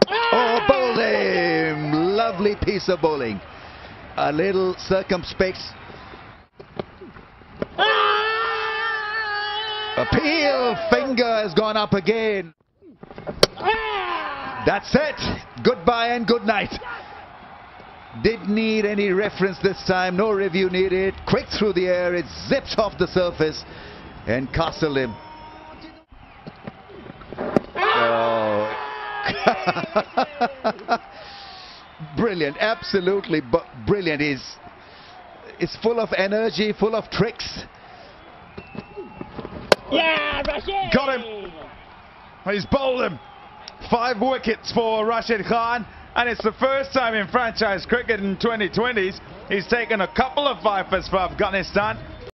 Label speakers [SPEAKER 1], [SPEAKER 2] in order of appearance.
[SPEAKER 1] Oh, bowled him! Lovely piece of bowling. A little circumspect. Appeal finger has gone up again. That's it. Goodbye and good night. Didn't need any reference this time. No review needed. Quick through the air. It zips off the surface and castled him. Oh. Brilliant. Absolutely brilliant. It's full of energy, full of tricks.
[SPEAKER 2] Yeah, Rashid!
[SPEAKER 3] Got him. He's bowled him. 5 wickets for Rashid Khan, and it's the first time in franchise cricket in 2020s he's taken a couple of vipers for Afghanistan.